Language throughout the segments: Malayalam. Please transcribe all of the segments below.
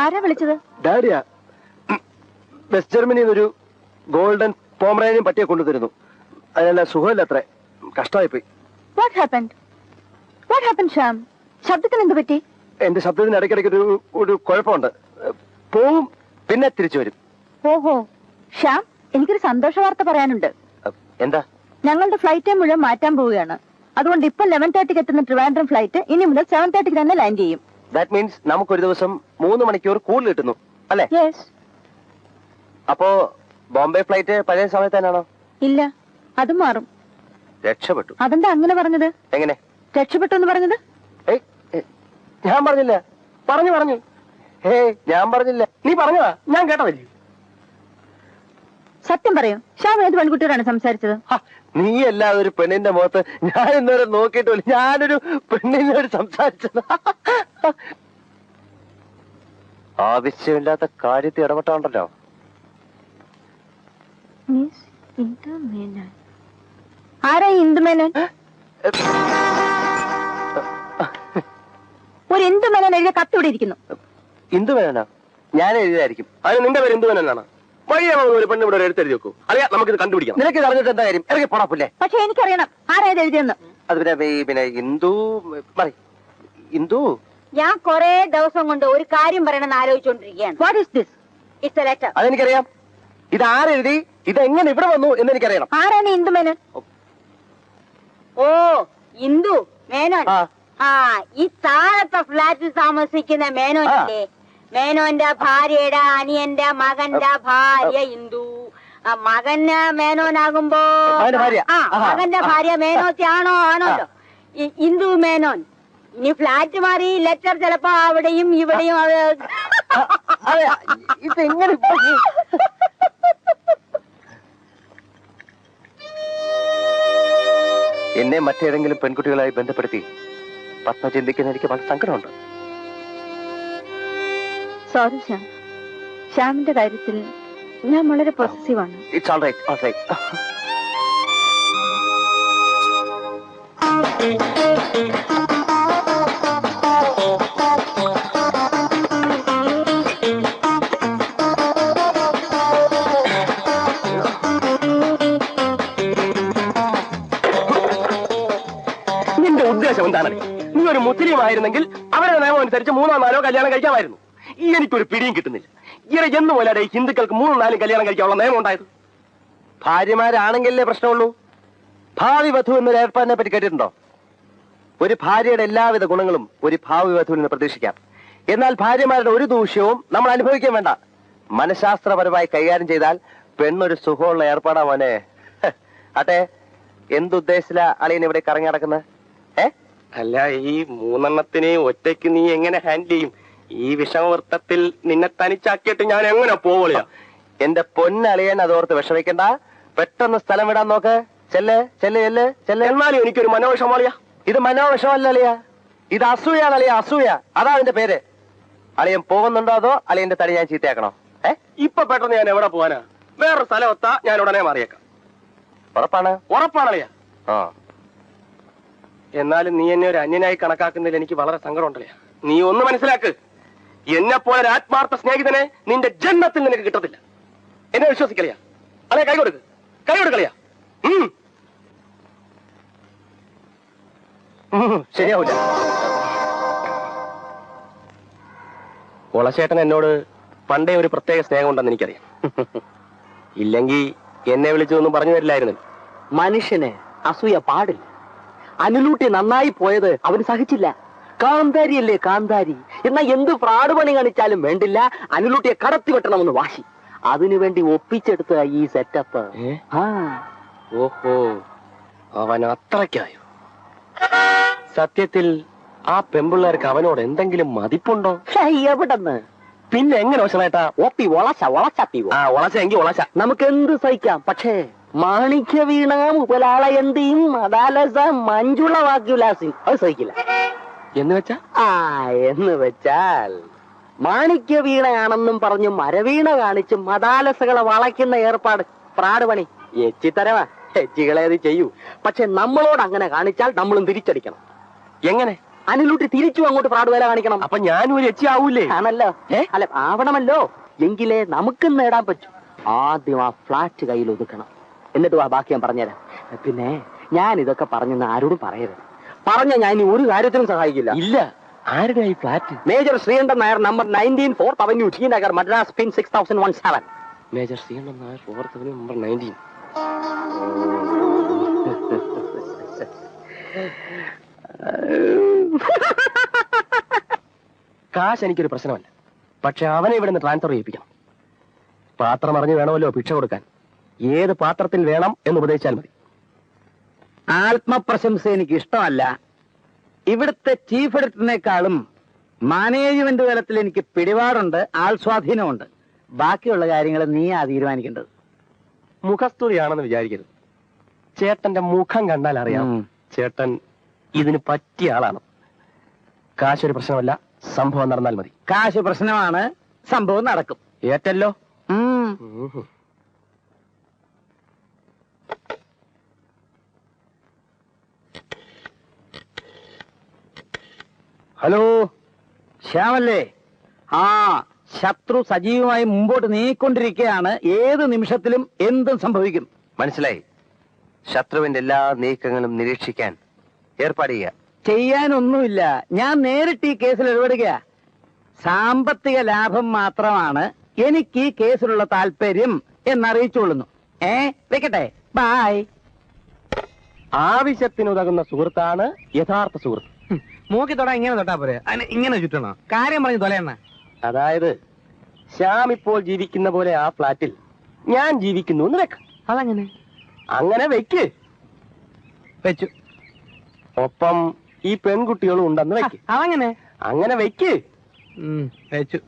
ആരാ വിളിച്ചത്? ഡാഡിയാ. വെസ്റ്റ് ജർമ്മനിയിൽ നിന്നൊരു ഗോൾഡൻ പോമറേനിയൻ പട്ടിയെ കൊണ്ടുതരുന്നു. അതിനെല്ലാം സുഖമില്ല, അത്ര കഷ്ടമായിപ്പോയി. What happened? What happened, Shyam? ശബ്ദത്തിന് എന്ത് പറ്റി? എന്റെ ശബ്ദത്തിന് ഇടയ്ക്കിടയ്ക്ക് ഒരു കുഴപ്പമുണ്ട്. പോവും പിന്നെ തിരിച്ചു വരും. ഓഹോ ശ്യാം, എനിക്കൊരു സന്തോഷ വാർത്ത പറയാനുണ്ട്. എന്താ? ഞങ്ങളുടെ ഫ്ലൈറ്റ് ടൈം മുഴുവൻ മാറ്റാൻ പോവുകയാണ്. അതുകൊണ്ട് ഇപ്പൊ 11:30 എത്തുന്ന ട്രിവാൻഡ്രം ഫ്ലൈറ്റ് ഇനി മുതൽ 7:30 തന്നെ ലാൻഡ് ചെയ്യും. ദാറ്റ് മീൻസ് നമുക്കൊരു ദിവസം 3 മണിക്കൂർ കൂടുതൽ കിട്ടുന്നു അല്ലേ? യെസ്. അപ്പോ ബോംബെ ഫ്ലൈറ്റ് പഴയ സമയത്ത് തന്നെയാണോ? ഇല്ല, അത് മാറും. രക്ഷപ്പെട്ടു. അതെന്താ അങ്ങനെ പറഞ്ഞത്? എങ്ങനെ രക്ഷപ്പെട്ടു എന്ന് പറഞ്ഞത്? ഞാൻ പറഞ്ഞില്ല. പറഞ്ഞു. ഞാൻ പറഞ്ഞില്ല. നീ പറഞ്ഞതാ, ഞാൻ കേട്ടതല്ലേ. സത്യം പറയൂ, ശ്യാം ഏത് പെൺകുട്ടിയോടാണ് സംസാരിച്ചത്? നീ അല്ലാതെ ഒരു പെണ്ണിന്റെ മുഖത്ത് ഞാൻ ഇന്നുവരെ നോക്കിയിട്ടില്ല. ഞാനൊരു പെണ്ണിനോട് സംസാരിച്ചത്. ആവശ്യമില്ലാത്ത കാര്യത്തിൽ ഇടപെട്ടാണ്ടല്ലോ. ആരാ ഇന്ദുമേനോൻ? ഒരു ഇന്ദുമേനോൻ എഴുതിയ കത്ത് ഇവിടെ ഇരിക്കുന്നു. ഇന്ദുമേനോനാ? ഞാൻ എഴുതിയതായിരിക്കും. അതിന് നിന്റെ പേര് ഇന്ദുമേനോനാണ്? ഒരു പെണ്ണ് ഇവിടെ എഴുത്തെഴുതി വെക്കൂ. അറിയാം, നമുക്കിത് കണ്ടുപിടിക്കാം. നിനക്ക് അറിഞ്ഞിട്ട് എന്താ കാര്യം? ഇറങ്ങി പോടാപ്പില്ലേ. പക്ഷെ എനിക്കറിയണം ആരാ ഇത് എഴുതിയെന്ന്. അത് പിന്നെ ഇന്ദു. ഞാൻ കൊറേ ദിവസം കൊണ്ട് ഒരു കാര്യം പറയണമെന്ന് ആലോചിച്ചോണ്ടിരിക്കുകയാണ്. What is this? It's a letter. അതെനിക്കറിയാം. ഇത് ആരെഴുതി, ഇത് എങ്ങനെ ഇവിടെ വന്നു എന്ന് എനിക്കറിയണം. ആരാണ് ഇന്ദുമേനോൻ? ഓ, ഇന്ദു മേനോൻ. ഈ താഴത്തെ ഫ്ലാറ്റിൽ താമസിക്കുന്ന മേനോനില്ലേ? മേനോന്റെ ഭാര്യയുടെ അനിയന്റെ മകന്റെ ഭാര്യ ഇന്ദു. മകന് മേനോനാകുമ്പോ മകന്റെ ഭാര്യ മേനോത്തി ആണോല്ലോ ഇന്ദു മേനോൻ. ഇനി ഫ്ലാറ്റ് മാറി ലെറ്റർ ചിലപ്പോ അവിടെയും ഇവിടെയും. ഇതെങ്ങനെ? എന്നെ മറ്റേതെങ്കിലും പെൺകുട്ടികളായി ബന്ധപ്പെടുത്തി പത്മ ചിന്തിക്കുന്ന എനിക്ക് വളരെ സങ്കടമുണ്ട്. സോറി ശ്യാം, ശ്യാമിന്റെ കാര്യത്തിൽ ഞാൻ വളരെ പോസിറ്റീവാണ്. It's all right, all right. നിന്റെ ഉദ്ദേശം എന്താണ്? നീ ഒരു മുസ്ലിം ആയിരുന്നെങ്കിൽ അവരുടെ നിയമം അനുസരിച്ച് 3ഓ 4ഓ കല്യാണം കഴിക്കാമായിരുന്നു. എനിക്കൊരു പിടിയും കിട്ടുന്നില്ല. ഈയിടെ എന്ന് പോലെയാണ് ഈ ഹിന്ദുക്കൾക്ക് 3ഉം 4ഉം കല്യാണം കഴിക്കാനുള്ള നിയമം ഉണ്ടായത്. ഭാര്യമാരാണെങ്കിലേ പ്രശ്നമുള്ളൂ. ഭാവി വധു എന്നൊരു ഏർപ്പാടിനെ പറ്റി കേട്ടിട്ടുണ്ടോ? ഒരു ഭാര്യയുടെ എല്ലാവിധ ഗുണങ്ങളും ഒരു ഭാവി വധുവിൽ നിന്ന് പ്രതീക്ഷിക്കാം. എന്നാൽ ഭാര്യമാരുടെ ഒരു ദൂഷ്യവും നമ്മൾ അനുഭവിക്കാൻ വേണ്ട. മനഃശാസ്ത്രപരമായി കൈകാര്യം ചെയ്താൽ പെണ്ണൊരു സുഖമുള്ള ഏർപ്പാടാ മോനെ. അട്ടെ, എന്തുദ്ദേശിച്ചില്ല അളിയൻ ഇവിടെ കറങ്ങി നടക്കുന്നത്? അല്ല, ഈ 3എണ്ണത്തിനെ ഒറ്റയ്ക്ക് നീ എങ്ങനെ ഹാൻഡിൽ ചെയ്യും? ഈ വിഷമവൃത്തത്തിൽ നിന്നെ തനിച്ചാക്കിയിട്ട് ഞാൻ എങ്ങനെ പോവുക? എന്റെ പൊന്നളിയൻ അതോർത്ത് വിഷമിക്കണ്ട. പെട്ടെന്ന് സ്ഥലം വിടാൻ നോക്ക്. ചെല്ല്. എന്നാലും എനിക്കൊരു മനോവിഷമളിയാ. ഇത് മനോവിഷമല്ല അളിയ, ഇത് അസൂയാണ് അളിയ, അസൂയ. അതാ അതിന്റെ പേര്. അളിയൻ പോകുന്നുണ്ടോ അതോ അളിയന്റെ തടി ഞാൻ ചീത്തയാക്കണോ? ഇപ്പൊ പെട്ടെന്ന് ഞാൻ എവിടെ പോവാനാ? വേറൊരു സ്ഥലമെത്താ ഞാൻ ഉടനെ മാറിയേക്കാം. ഉറപ്പാണളിയ. എന്നാലും നീ എന്നെ ഒരു അന്യനായി കണക്കാക്കുന്നതിൽ എനിക്ക് വളരെ സങ്കടമുണ്ടല്ലേ. നീ ഒന്ന് മനസ്സിലാക്ക്, എന്നെ പോലെ ഒരു ആത്മാർത്ഥ സ്നേഹിതനെ നിന്റെ ജന്മത്തിൽ നിനക്ക് കിട്ടത്തില്ല. എന്നെ വിശ്വസിക്കളിയാ. അല്ലെ, കൈ കൊടുക്കളിയാ. ശരിയാവില്ല. കുളശേട്ടൻ എന്നോട് പണ്ടേ ഒരു പ്രത്യേക സ്നേഹം ഉണ്ടെന്ന് എനിക്കറിയാം. ഇല്ലെങ്കിൽ എന്നെ വിളിച്ചതൊന്നും പറഞ്ഞു തരില്ലായിരുന്നു. മനുഷ്യന് അസൂയ പാടില്ല. അനുലൂട്ടി നന്നായി പോയത് അവന് സഹിച്ചില്ല. കാന്താരിയല്ലേ കാന്താരി. എന്നാൽ എന്ത് ഫ്രാഡ് പണി കാണിച്ചാലും വേണ്ടില്ല, അനുലൂട്ടിയെ കടത്തി വെട്ടണമെന്ന് വാശി. അതിനുവേണ്ടി ഒപ്പിച്ചെടുത്ത ഈ സെറ്റപ്പ്. ഓഹോ, അവൻ അത്രയ്ക്കായോ? സത്യത്തിൽ ആ പെമ്പിള്ളേർക്ക് അവനോട് എന്തെങ്കിലും മതിപ്പുണ്ടോ? എവിടെന്ന്? പിന്നെ എങ്ങനെ വശമായിട്ടാ? ഒപ്പി ഒളച്ചെങ്കിൽ ഒളച്ച നമുക്ക് എന്ത് സഹിക്കാം. പക്ഷേ മാണിക്യ വീണ മുതലാളയന്തിയും മദാലസ മഞ്ജുള വാക്യുലാസിയും അത് സഹിക്കില്ല. എന്ന് വെച്ചാൽ മാണിക്യ വീണയാണെന്നും പറഞ്ഞു മരവീണ കാണിച്ച് മദാലസകളെ വളയ്ക്കുന്ന ഏർപ്പാട് പ്രാട് പണി. എച്ചിത്തരവാ, എച്ചികളേത് ചെയ്യൂ. പക്ഷെ നമ്മളോട് അങ്ങനെ കാണിച്ചാൽ നമ്മളും തിരിച്ചടിക്കണം. എങ്ങനെ? അനിലൂട്ടി തിരിച്ചു അങ്ങോട്ട് ഫ്രോഡ് വേല കാണിക്കണം. അപ്പൊ ഞാനും ഒരു എച്ചി ആവൂലേ? ആണല്ലോ. അല്ല, ആവണമല്ലോ. എങ്കിലേ നമുക്കും നേടാൻ പറ്റും. ആദ്യം ആ ഫ്ലാറ്റ് കയ്യിൽ ഒതുക്കണം. എന്നിട്ട് ബാക്കി ഞാൻ പറഞ്ഞുതരാം. പിന്നെ ഞാൻ ഇതൊക്കെ പറഞ്ഞെന്ന് ആരോടും പറയരുത്. പറഞ്ഞ ഞാൻ ഇനി ഒരു കാര്യത്തിനും സഹായിക്കില്ല. ഇല്ല. ആരുടെ ഈ flat? Major Sreekantan Nair, number 19 4th Avenue, T Nagar, Madras, pin 6017. Major Sreekantan Nair, 4th Avenue, number 19. കാശ് എനിക്കൊരു പ്രശ്നമല്ല. പക്ഷെ അവനെ ഇവിടെ നിന്ന് ട്രാൻസ്ഫർ ചെയ്യിപ്പിക്കണം. പാത്രം അറിഞ്ഞ് വേണമല്ലോ ഭിക്ഷ കൊടുക്കാൻ. ഏത് പാത്രത്തിൽ വേണം എന്ന് ഉപദേശിച്ചാൽ മതി. ആത്മപ്രശംസ എനിക്ക് ഇഷ്ടമല്ല. ഇവിടുത്തെ ചീഫ് എഡിറ്ററിനേക്കാളും മാനേജ്മെന്റ് തലത്തിൽ എനിക്ക് പിടിപാടുണ്ട്, ആൾ സ്വാധീനമുണ്ട്. ബാക്കിയുള്ള കാര്യങ്ങൾ നീയാ തീരുമാനിക്കേണ്ടത്. മുഖസ്തുതിയാണെന്ന് വിചാരിക്കരുത്. ചേട്ടന്റെ മുഖം കണ്ടാൽ അറിയാം ചേട്ടൻ ഇതിന് പറ്റിയ ആളാണ്. കാശൊരു പ്രശ്നമല്ല, സംഭവം നടന്നാൽ മതി. കാശ് പ്രശ്നമാണ്, സംഭവം നടക്കും. ഏറ്റല്ലോ. ഹലോ, ശ്യാമല്ലേ? ആ, ശത്രു സജീവമായി മുമ്പോട്ട് നീങ്ങിക്കൊണ്ടിരിക്കുകയാണ്. ഏത് നിമിഷത്തിലും എന്തും സംഭവിക്കും. മനസ്സിലായി. ശത്രുവിന്റെ എല്ലാ നീക്കങ്ങളും നിരീക്ഷിക്കാൻ ഏർപ്പാട് ചെയ്യുക. ചെയ്യാനൊന്നുമില്ല. ഞാൻ നേരിട്ട് ഈ കേസിൽ ഇടപെടുക. സാമ്പത്തിക ലാഭം മാത്രമാണ് എനിക്ക് ഈ കേസിലുള്ള താല്പര്യം എന്നറിയിച്ചുകൊള്ളുന്നു. വെക്കട്ടെ, ബായ്. ആവശ്യത്തിനുതകുന്ന സുഹൃത്താണ് യഥാർത്ഥ സുഹൃത്ത്. മൂക്കി തൊടാ ഇങ്ങനെ തൊട്ടാ പോരെ, ഇങ്ങനെ ചുറ്റണോ? കാര്യം പറഞ്ഞു തൊലയണ്ണ. അതായത് ശ്യാം ഇപ്പോൾ ജീവിക്കുന്ന പോലെ ആ ഫ്ലാറ്റിൽ ഞാൻ ജീവിക്കുന്നു എന്ന് വെക്ക. അതങ്ങനെ അങ്ങനെ വെക്ക്. വെച്ചു. ഒപ്പം ഈ പെൺകുട്ടികളും ഉണ്ടെന്ന് വെക്ക്. അതങ്ങനെ അങ്ങനെ വെക്ക്. വെച്ചു.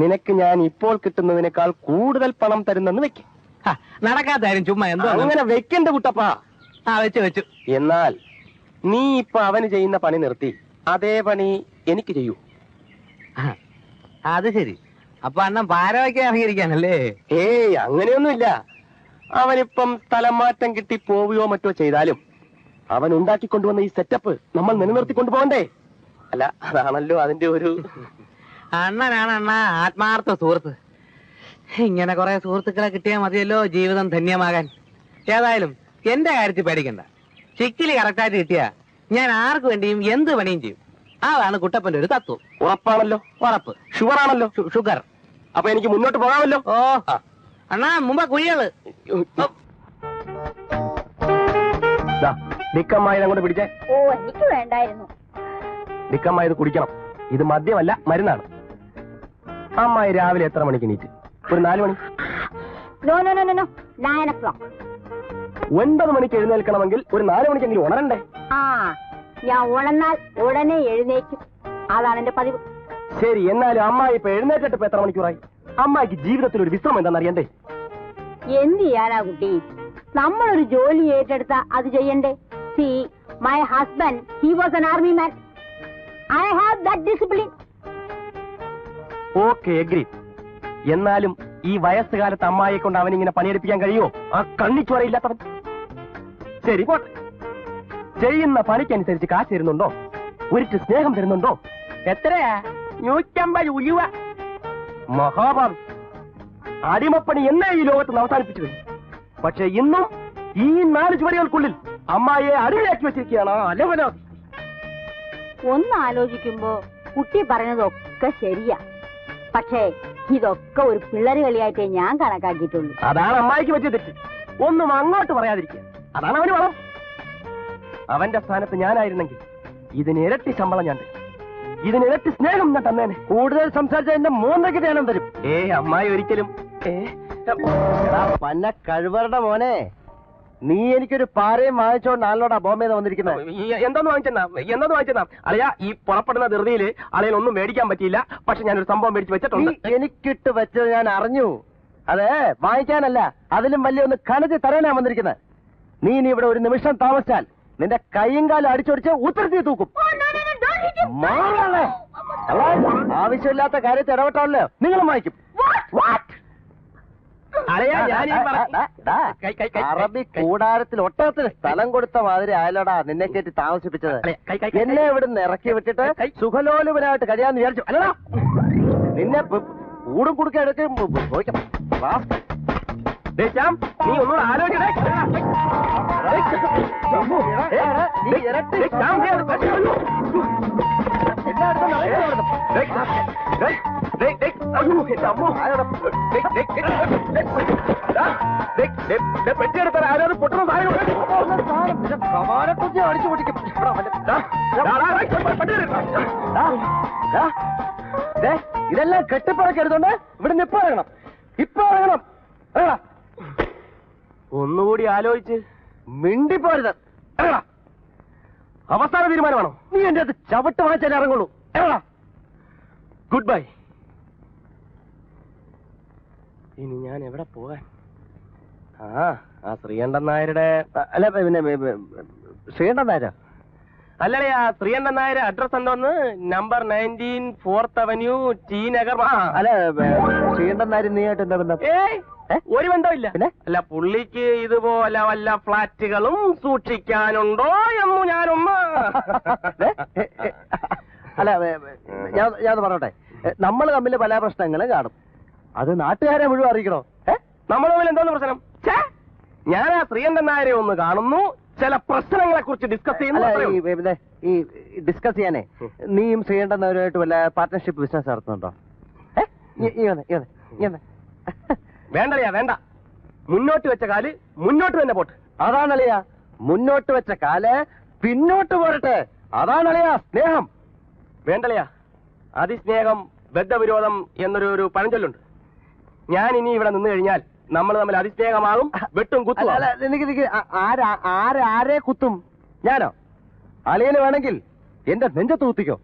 നിനക്ക് ഞാൻ ഇപ്പോൾ കിട്ടുന്നതിനേക്കാൾ കൂടുതൽ പണം തരുന്നെന്ന് വെക്ക്. നടക്കാത്ത കാര്യം ചുമ്മാ എന്തോ അങ്ങനെ വെക്കണ്ട കുട്ടപ്പാ. വെച്ചു വെച്ചു. എന്നാൽ നീ ഇപ്പൊ അവന് ചെയ്യുന്ന പണി നിർത്തി അതേ പണി എനിക്ക് ചെയ്യൂ. അത് ശരി. അപ്പൊ അണ്ണൻ പാരവയ്ക്ക് ഇറങ്ങിയിരിക്കാനല്ലേ? ഏയ്, അങ്ങനെയൊന്നുമില്ല. അവനിപ്പം സ്ഥലം മാറ്റം കിട്ടി പോവുകയോ മറ്റോ ചെയ്താലും അവൻ ഉണ്ടാക്കിക്കൊണ്ടുവന്ന ഈ സെറ്റപ്പ് നമ്മൾ നിലനിർത്തിക്കൊണ്ടു പോകണ്ടേ? അല്ല, അതാണല്ലോ അതിന്റെ ഒരു... അണ്ണനാണ് അണ്ണ ആത്മാർത്ഥ സുഹൃത്ത്. ഇങ്ങനെ കുറെ സുഹൃത്തുക്കളെ കിട്ടിയാൽ മതിയല്ലോ ജീവിതം ധന്യമാകാൻ. ഏതായാലും എന്റെ കാര്യത്തിൽ പേടിക്കണ്ട. ചിക്കിലി കറക്റ്റായിട്ട് കിട്ടിയാ ഞാൻ ആർക്ക് വേണ്ടിയും എന്ത് പണിയും ചെയ്യും. അതാണ് കുട്ടപ്പന്റെ ഒരു തത്വം. ഉറപ്പാണല്ലോ? ഉറപ്പ്. ഷുഗർ ആണല്ലോ? ഷുഗർ. അപ്പൊ എനിക്ക് മുന്നോട്ട് പോകാമല്ലോ? ഓ അണ്ണാ, മുമ്പ് കുഴികള്. ഡിക്കമ്മായി അങ്ങോട്ട് പിടിച്ചേ. ഓ, എനിക്ക് വേണ്ടായിരുന്നു. ഡിക്കമ്മായി ഇത് കുടിക്കണം. ഇത് മദ്യമല്ല, മരുന്നാണ്. അമ്മായി രാവിലെ എത്ര മണിക്ക് നീറ്റ്? ഒരു 4 മണി. 9 o'clock. 9 മണിക്ക് എഴുന്നേൽക്കണമെങ്കിൽ ഒരു 4 മണിക്കെങ്കിലും ഉണരണ്ടേ? ഞാൻ ഉണർന്നാൽ ഉടനെ എഴുന്നേക്കും. അതാണ് എന്റെ പതിവ്. ശരി, എന്നാലും അമ്മായി ഇപ്പൊ എഴുന്നേറ്റിട്ട് ഇപ്പൊ എത്ര മണിക്കൂറായി? അമ്മായിക്ക് ജീവിതത്തിൽ ഒരു വിശ്രമം എന്താണെന്ന് അറിയണ്ടേ? എന്ത് ചെയ്യാനാ കുട്ടി? നമ്മളൊരു ജോലി ഏറ്റെടുത്ത അത് ചെയ്യണ്ടേ? C, my husband, he was an army man. I have that discipline. Okay, agree. എന്നാലും ഈ വയസ്സുകാലത്ത് അമ്മായിയെ കൊണ്ട് അവനിങ്ങനെ പണിയെടുപ്പിക്കാൻ കഴിയുമോ? ആ കണ്ണിച്ചോരയില്ലാത്തവൻ. ശരി, പോട്ടെ. ചെയ്യുന്ന പണിക്കനുസരിച്ച് കാശ് തരുന്നുണ്ടോ? ഒരിട്ട് സ്നേഹം തരുന്നുണ്ടോ? എത്രയാ? 150 ഉലുവ. മഹാഭാവി. അടിമപ്പണി എന്നേ ഈ ലോകത്ത് അവസാനിപ്പിച്ചു കഴിഞ്ഞു. പക്ഷെ ഇന്നും ഈ 4 ചുവരുകൾക്കുള്ളിൽ അമ്മായിയെ അടിമയാക്കി വെച്ചിരിക്കുകയാണ് അലവലാതി. ഒന്ന് ആലോചിക്കുമ്പോ കുട്ടി പറഞ്ഞതൊക്കെ ശരിയാ. പക്ഷേ ഇതൊക്കെ ഒരു പിള്ളേര് കളിയായിട്ടേ ഞാൻ കണക്കാക്കിയിട്ടുള്ളൂ. അതാണ് അമ്മായിക്ക് പറ്റിയ തെറ്റ്. ഒന്നും അങ്ങോട്ട് പറയാതിരിക്കുക. അതാണ് അവന് വളം. അവന്റെ സ്ഥാനത്ത് ഞാനായിരുന്നെങ്കിൽ ഇതിന് ഇരട്ടി ശമ്പളം ഞാൻ തരും. ഇതിന് ഇരട്ടി സ്നേഹം ഞാൻ തന്നേനെ. കൂടുതൽ സംസാരിച്ച എന്റെ 3 ധ്യാനം തരും. അമ്മായി ഒരിക്കലും. പന്ന കഴിവറുടെ മോനെ, നീ എനിക്കൊരു പാരയും വാങ്ങിച്ചോണ്ടാണല്ലോടാ ബോംബെന്ന് വന്നിരിക്കുന്നത്. എന്തോന്ന് വാങ്ങിച്ചെന്നാ അളയാ? ഈ പുറപ്പെടുന്ന ധൃതിയില് അളയിൽ ഒന്നും മേടിക്കാൻ പറ്റിയില്ല. പക്ഷെ ഞാനൊരു സംഭവം മേടിച്ച് വെച്ചിട്ടുണ്ട്. എനിക്കിട്ട് വെച്ചത് ഞാൻ അറിഞ്ഞു. അതെ, വാങ്ങിക്കാനല്ല, അതിലും വലിയ ഒന്ന് കണച്ച് തരാനാ വന്നിരിക്കുന്നത്. നീ ഇനി ഇവിടെ ഒരു നിമിഷം താമസിച്ചാൽ നിന്റെ കൈയും കാലും അടിച്ചൊടിച്ച് ഉത്തരത്തി തൂക്കും. ആവശ്യമില്ലാത്ത കാര്യത്തിൽ ഇടപെട്ടാണല്ലോ നിങ്ങളും വാങ്ങിക്കും. അറബി കൂടാരത്തിൽ ഒട്ടകത്തിന് സ്ഥലം കൊടുത്ത മാതിരി ആയാലോടാ നിന്നെ കയറ്റി താമസിപ്പിച്ചത്. എന്നെ ഇവിടുന്ന് ഇറക്കി വിട്ടിട്ട് സുഖലോലുപനായിട്ട് കഴിയാന്ന് വിചാരിച്ചു അല്ലടാ. നിന്നെ കൂടും കുടുക്ക എടുത്ത് നീ ഒന്നും ആലോചിക്കണേ. പെട്ടിയെടുത്താൽ ആരും പൊട്ടുന്ന കമാനക്കുത്തി അടിച്ചു പൊട്ടിക്കും. ഇതെല്ലാം കെട്ടിപ്പറക്കി എടുത്തോണ്ട് ഇവിടെ ഇപ്പൊ ഇറങ്ങണം. ഇപ്പൊ ഇറങ്ങണം. ഒന്നുകൂടി ആലോചിച്ച് മിണ്ടിപ്പോരുത്. അവസാന തീരുമാനമാണോ? നീ എന്റെ അത് ചവിട്ട് വാങ്ങിച്ചാലേ ഇറങ്ങുള്ളൂ. Good bye. ഇനി ഞാൻ എവിടെ പോകാൻ? ആ ശ്രീകണ്ഠൻ നായരുടെ അല്ല പിന്നെ ശ്രീകണ്ഠൻ നായരോ? അല്ലടേ, ആ ശ്രീകണ്ഠൻ നായർ അഡ്രസ് എന്തോന്ന്? Number 19 4th Avenue, T Nagar. അല്ല ശ്രീകണ്ഠൻ നായർ നീയായിട്ട് എന്താ ബന്ധം? ഒരു ബന്ധമില്ല. പിന്നെ അല്ല, പുള്ളിക്ക് ഇതുപോലെ വല്ല ഫ്ലാറ്റുകളും സൂക്ഷിക്കാനുണ്ടോ എന്ന് ഞാനൊന്ന് അല്ല ഞാൻ പറഞ്ഞോട്ടെ. നമ്മൾ തമ്മിൽ പല പ്രശ്നങ്ങളും കാണും. അത് നാട്ടുകാരെ മുഴുവൻ അറിയിക്കണോ? നമ്മൾ തമ്മിൽ എന്തോന്ന് പ്രശ്നം? ഞാൻ ആ ശ്രീകണ്ഠൻ നായരെ ഒന്ന് കാണുന്നു, ചില പ്രശ്നങ്ങളെ കുറിച്ച് ഡിസ്കസ് ചെയ്യുന്നു. ഈ ഡിസ്കസ് ചെയ്യാനേ നീയും ശ്രീകണ്ഠൻ നായരുമായിട്ട് വല്ല പാർട്ട്ണർഷിപ്പ് ബിസിനസ് നടത്തുന്നുണ്ടോ? വേണ്ടറിയാ, വേണ്ട. മുന്നോട്ട് വെച്ച കാല് മുന്നോട്ട് തന്നെ പോട്ടെ. അതാണളിയാ, മുന്നോട്ട് വെച്ച കാല് പിന്നോട്ട് പോരട്ടെ. അതാണളിയാ സ്നേഹം. വേണ്ടളിയാ, അതിസ്നേഹം ബദ്ധവിരോധം എന്നൊരു പഴഞ്ചൊല്ലുണ്ട്. ഞാൻ ഇനി ഇവിടെ നിന്ന് കഴിഞ്ഞാൽ നമ്മൾ തമ്മിൽ അതിസ്നേഹമാകും, വെട്ടും കുത്തും. ആരെ കുത്തും? ഞാനോ? അളിയന് വേണമെങ്കിൽ എന്റെ നെഞ്ചത്ത് കുത്തിക്കോ.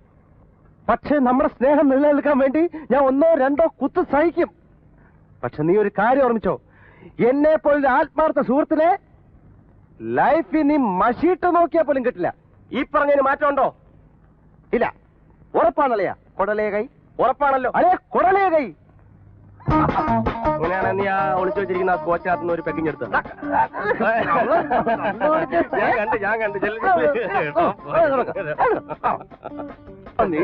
പക്ഷെ നമ്മുടെ സ്നേഹം നിലനിൽക്കാൻ വേണ്ടി ഞാൻ 1 or 2 കുത്ത് സഹിക്കും. പക്ഷെ നീ ഒരു കാര്യം ഓർമ്മിച്ചോ, എന്നെ പോലൊരു ആത്മാർത്ഥ സുഹൃത്തിനെ ലൈഫിൽ നീ മഷീട്ട് നോക്കിയാൽ പോലും കിട്ടില്ല. ഈ പറഞ്ഞതിന് മാറ്റമുണ്ടോ? ഇല്ല. ഉറപ്പാണല്ലയാ? കൊടലേ കൈ ഉറപ്പാണല്ലോ. അല്ലേ? കൊടലേ കൈ. അങ്ങനെയാണ് നീ ആ ഒളിച്ചു വെച്ചിരിക്കുന്ന സ്കോച്ചിനകത്ത് നിന്ന് ഒരു പെക്കിങ് എടുത്തത്. ഞാൻ കണ്ട് നീ